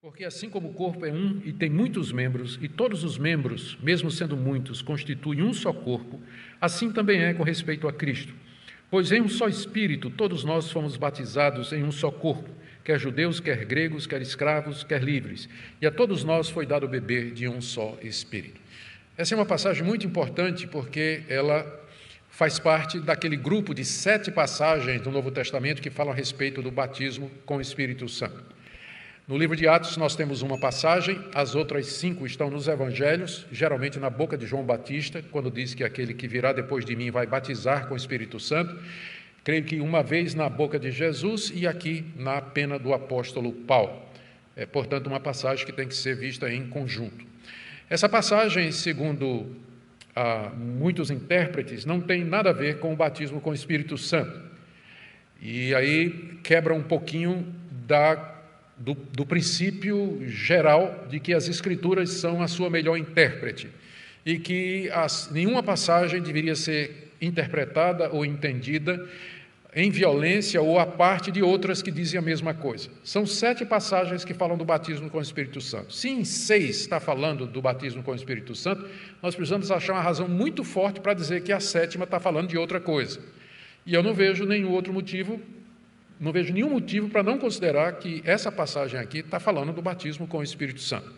Porque assim como o corpo é um e tem muitos membros, e todos os membros, mesmo sendo muitos, constituem um só corpo, assim também é com respeito a Cristo. Pois em um só Espírito todos nós fomos batizados em um só corpo, quer judeus, quer gregos, quer escravos, quer livres, e a todos nós foi dado beber de um só Espírito. Essa é uma passagem muito importante porque ela faz parte daquele grupo de 7 passagens do Novo Testamento que falam a respeito do batismo com o Espírito Santo. No livro de Atos nós temos uma passagem, as outras 5 estão nos Evangelhos, geralmente na boca de João Batista, quando diz que aquele que virá depois de mim vai batizar com o Espírito Santo. Creio que uma vez na boca de Jesus e aqui na pena do apóstolo Paulo. É, portanto, uma passagem que tem que ser vista em conjunto. Essa passagem, segundo muitos intérpretes, não tem nada a ver com o batismo com o Espírito Santo. E aí quebra um pouquinho do princípio geral de que as Escrituras são a sua melhor intérprete e que nenhuma passagem deveria ser interpretada ou entendida em violência ou a parte de outras que dizem a mesma coisa. São 7 passagens que falam do batismo com o Espírito Santo. Se em 6 está falando do batismo com o Espírito Santo, nós precisamos achar uma razão muito forte para dizer que a 7ª está falando de outra coisa. E eu não vejo nenhum motivo para não considerar que essa passagem aqui está falando do batismo com o Espírito Santo.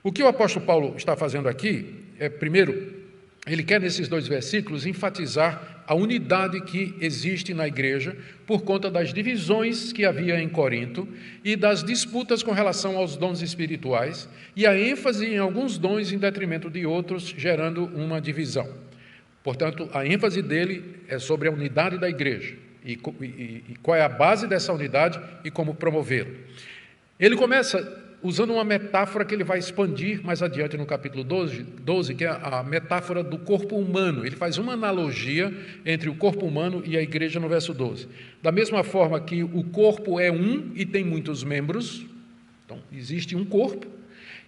O que o apóstolo Paulo está fazendo aqui é, primeiro, ele quer nesses 2 versículos enfatizar a unidade que existe na igreja por conta das divisões que havia em Corinto e das disputas com relação aos dons espirituais e a ênfase em alguns dons em detrimento de outros, gerando uma divisão. Portanto, a ênfase dele é sobre a unidade da igreja. E qual é a base dessa unidade e como promovê-la. Ele começa usando uma metáfora que ele vai expandir mais adiante no capítulo 12, que é a metáfora do corpo humano. Ele faz uma analogia entre o corpo humano e a igreja no verso 12. Da mesma forma que o corpo é um e tem muitos membros, então existe um corpo,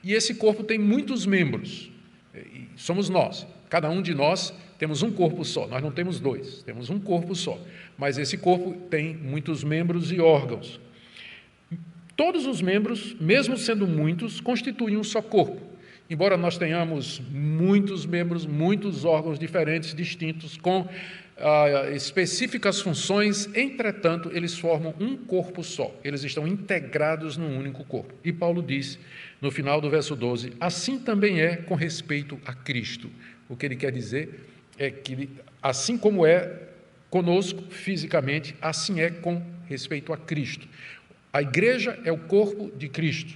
e esse corpo tem muitos membros, e somos nós. Cada um de nós temos um corpo só, nós não temos 2, temos um corpo só, mas esse corpo tem muitos membros e órgãos. Todos os membros, mesmo sendo muitos, constituem um só corpo. Embora nós tenhamos muitos membros, muitos órgãos diferentes, distintos, com específicas funções, entretanto, eles formam um corpo só. Eles estão integrados num único corpo. E Paulo diz, no final do verso 12, assim também é com respeito a Cristo. O que ele quer dizer é que, assim como é conosco fisicamente, assim é com respeito a Cristo. A igreja é o corpo de Cristo.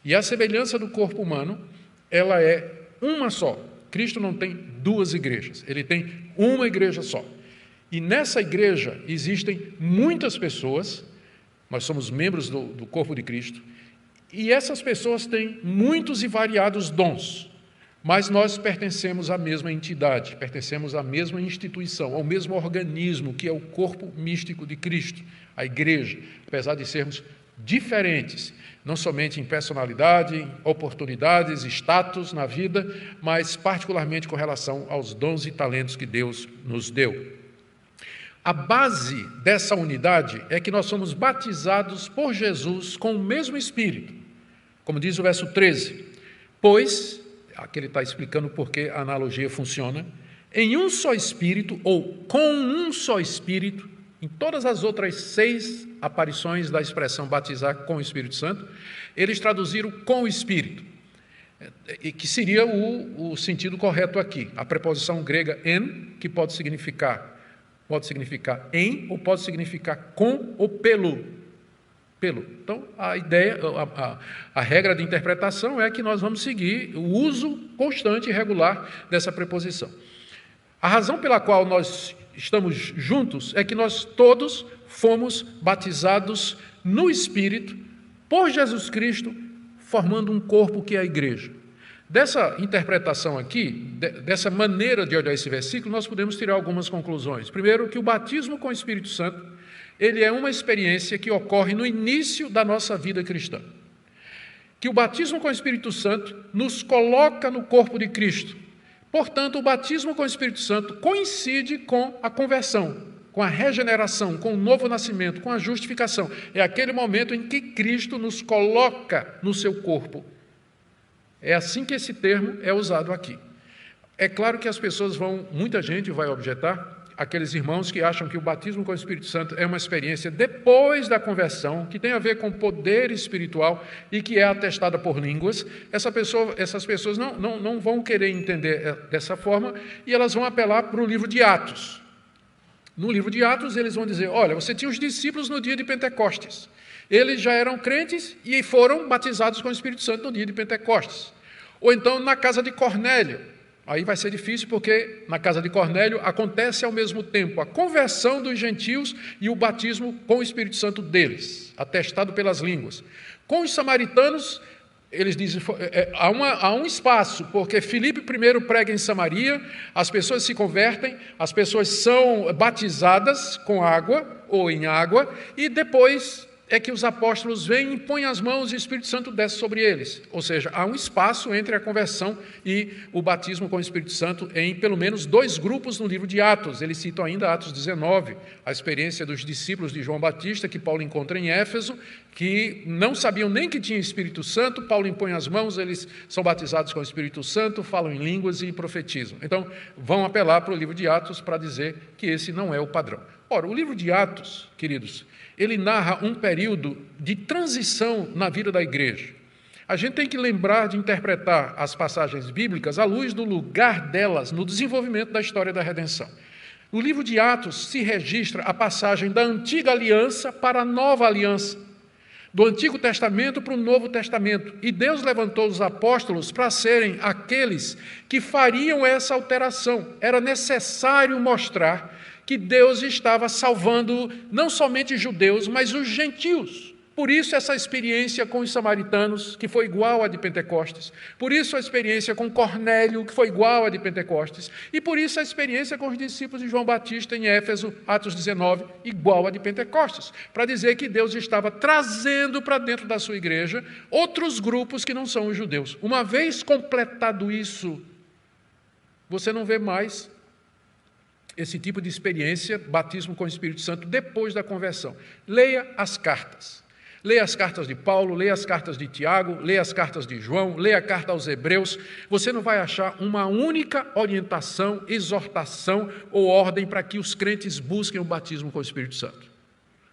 E a semelhança do corpo humano, ela é uma só. Cristo não tem 2 igrejas, ele tem uma igreja só. E nessa igreja existem muitas pessoas, nós somos membros do corpo de Cristo, e essas pessoas têm muitos e variados dons. Mas nós pertencemos à mesma entidade, pertencemos à mesma instituição, ao mesmo organismo que é o corpo místico de Cristo, a igreja, apesar de sermos diferentes, não somente em personalidade, em oportunidades, status na vida, mas particularmente com relação aos dons e talentos que Deus nos deu. A base dessa unidade é que nós somos batizados por Jesus com o mesmo Espírito, como diz o verso 13, pois... Aqui ele está explicando por que a analogia funciona. Em um só Espírito, ou com um só Espírito, em todas as outras 6 aparições da expressão batizar com o Espírito Santo, eles traduziram com o Espírito, e que seria o sentido correto aqui. A preposição grega en, que pode significar em, ou pode significar com ou pelo. Então, a ideia, a regra de interpretação é que nós vamos seguir o uso constante e regular dessa preposição. A razão pela qual nós estamos juntos é que nós todos fomos batizados no Espírito por Jesus Cristo, formando um corpo que é a igreja. Dessa interpretação aqui, dessa maneira de olhar esse versículo, nós podemos tirar algumas conclusões. Primeiro, que o batismo com o Espírito Santo ele é uma experiência que ocorre no início da nossa vida cristã. Que o batismo com o Espírito Santo nos coloca no corpo de Cristo. Portanto, o batismo com o Espírito Santo coincide com a conversão. com a regeneração, com o novo nascimento, com a justificação. É aquele momento em que Cristo nos coloca no seu corpo. É assim que esse termo é usado aqui. É claro que as pessoas muita gente vai objetar, aqueles irmãos que acham que o batismo com o Espírito Santo é uma experiência depois da conversão, que tem a ver com poder espiritual e que é atestada por línguas. Essas pessoas não vão querer entender dessa forma e elas vão apelar para o livro de Atos. No livro de Atos, eles vão dizer, olha, você tinha os discípulos no dia de Pentecostes. Eles já eram crentes e foram batizados com o Espírito Santo no dia de Pentecostes. Ou então, na casa de Cornélio. Aí vai ser difícil porque na casa de Cornélio acontece ao mesmo tempo a conversão dos gentios e o batismo com o Espírito Santo deles, atestado pelas línguas. Com os samaritanos, eles dizem, há um espaço, porque Filipe primeiro prega em Samaria, as pessoas se convertem, as pessoas são batizadas com água ou em água, e depois é que os apóstolos vêm, impõem as mãos e o Espírito Santo desce sobre eles. Ou seja, há um espaço entre a conversão e o batismo com o Espírito Santo em pelo menos 2 grupos no livro de Atos. Eles citam ainda Atos 19, a experiência dos discípulos de João Batista, que Paulo encontra em Éfeso, que não sabiam nem que tinha Espírito Santo. Paulo impõe as mãos, eles são batizados com o Espírito Santo, falam em línguas e profetizam. Então, vão apelar para o livro de Atos para dizer que esse não é o padrão. Ora, o livro de Atos, queridos, ele narra um período de transição na vida da igreja. A gente tem que lembrar de interpretar as passagens bíblicas à luz do lugar delas no desenvolvimento da história da redenção. No livro de Atos se registra a passagem da antiga aliança para a nova aliança, do Antigo Testamento para o Novo Testamento. E Deus levantou os apóstolos para serem aqueles que fariam essa alteração. Era necessário mostrar que Deus estava salvando não somente judeus, mas os gentios. Por isso essa experiência com os samaritanos, que foi igual à de Pentecostes. Por isso a experiência com Cornélio, que foi igual à de Pentecostes. E por isso a experiência com os discípulos de João Batista em Éfeso, Atos 19, igual à de Pentecostes. Para dizer que Deus estava trazendo para dentro da sua igreja outros grupos que não são os judeus. Uma vez completado isso, você não vê mais esse tipo de experiência, batismo com o Espírito Santo, depois da conversão. Leia as cartas. Leia as cartas de Paulo, leia as cartas de Tiago, leia as cartas de João, leia a carta aos Hebreus. Você não vai achar uma única orientação, exortação ou ordem para que os crentes busquem o batismo com o Espírito Santo.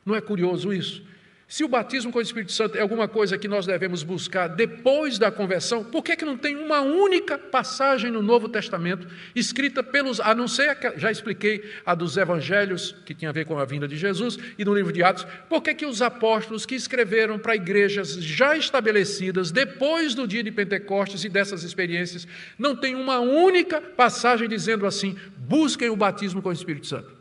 Não é curioso isso? Se o batismo com o Espírito Santo é alguma coisa que nós devemos buscar depois da conversão, por que não tem uma única passagem no Novo Testamento escrita a não ser, já expliquei, a dos evangelhos, que tinha a ver com a vinda de Jesus, e no livro de Atos, por que os apóstolos que escreveram para igrejas já estabelecidas, depois do dia de Pentecostes e dessas experiências, não tem uma única passagem dizendo assim, busquem o batismo com o Espírito Santo.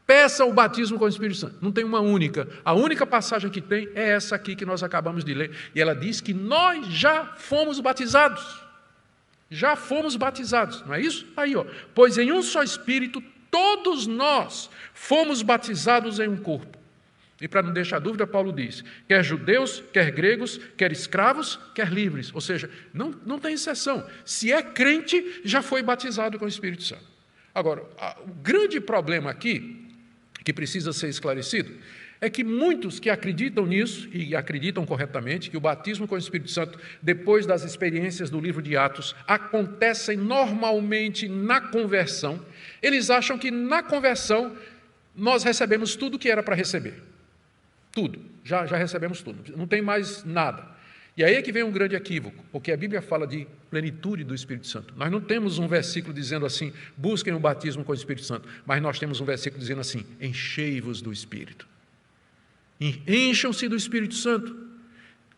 Peça o batismo com o Espírito Santo. Não tem uma única. A única passagem que tem é essa aqui que nós acabamos de ler. E ela diz que nós já fomos batizados. Já fomos batizados, não é isso? Aí, ó. Pois em um só Espírito, todos nós fomos batizados em um corpo. E para não deixar dúvida, Paulo diz, quer judeus, quer gregos, quer escravos, quer livres. Ou seja, não tem exceção. Se é crente, já foi batizado com o Espírito Santo. Agora, o grande problema aqui, que precisa ser esclarecido, é que muitos que acreditam nisso, e acreditam corretamente, que o batismo com o Espírito Santo, depois das experiências do livro de Atos, acontecem normalmente na conversão, eles acham que na conversão nós recebemos tudo o que era para receber. Tudo, já recebemos tudo, não tem mais nada. E aí é que vem um grande equívoco, porque a Bíblia fala de plenitude do Espírito Santo. Nós não temos um versículo dizendo assim, busquem o batismo com o Espírito Santo, mas nós temos um versículo dizendo assim, enchei-vos do Espírito. Encham-se do Espírito Santo.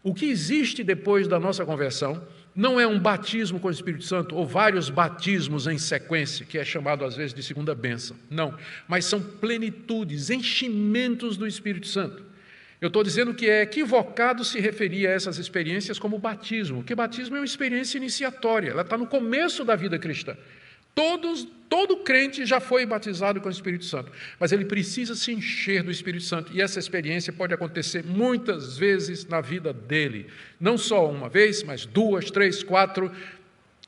O que existe depois da nossa conversão não é um batismo com o Espírito Santo, ou vários batismos em sequência, que é chamado às vezes de segunda bênção. Não, mas são plenitudes, enchimentos do Espírito Santo. Eu estou dizendo que é equivocado se referir a essas experiências como batismo, porque batismo é uma experiência iniciatória, ela está no começo da vida cristã. Todo crente já foi batizado com o Espírito Santo, mas ele precisa se encher do Espírito Santo, e essa experiência pode acontecer muitas vezes na vida dele, não só uma vez, mas 2, 3, 4,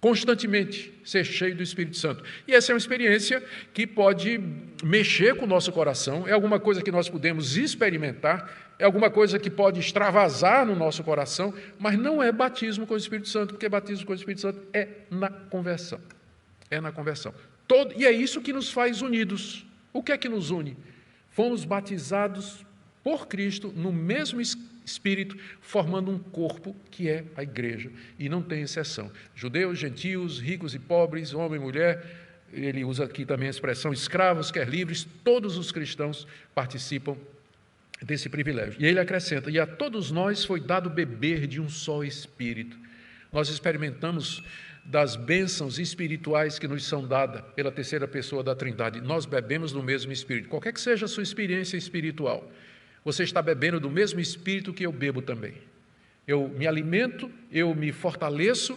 constantemente ser cheio do Espírito Santo. E essa é uma experiência que pode mexer com o nosso coração, é alguma coisa que nós podemos experimentar, é alguma coisa que pode extravasar no nosso coração, mas não é batismo com o Espírito Santo, porque batismo com o Espírito Santo é na conversão. É na conversão. E é isso que nos faz unidos. O que é que nos une? Fomos batizados por Cristo no mesmo Espírito, formando um corpo que é a igreja, e não tem exceção. Judeus, gentios, ricos e pobres, homem e mulher, ele usa aqui também a expressão escravos, quer livres, todos os cristãos participam desse privilégio. E ele acrescenta, e a todos nós foi dado beber de um só Espírito. Nós experimentamos das bênçãos espirituais que nos são dadas pela terceira pessoa da Trindade. Nós bebemos do mesmo Espírito. Qualquer que seja a sua experiência espiritual, você está bebendo do mesmo Espírito que eu bebo também. Eu me alimento, eu me fortaleço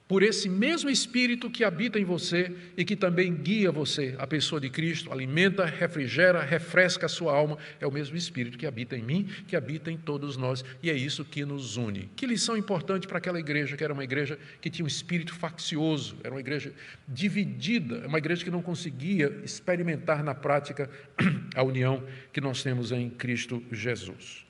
por esse mesmo Espírito que habita em você e que também guia você, a pessoa de Cristo, alimenta, refrigera, refresca a sua alma. É o mesmo Espírito que habita em mim, que habita em todos nós, e é isso que nos une. Que lição importante para aquela igreja, que era uma igreja que tinha um espírito faccioso, era uma igreja dividida, uma igreja que não conseguia experimentar na prática a união que nós temos em Cristo Jesus.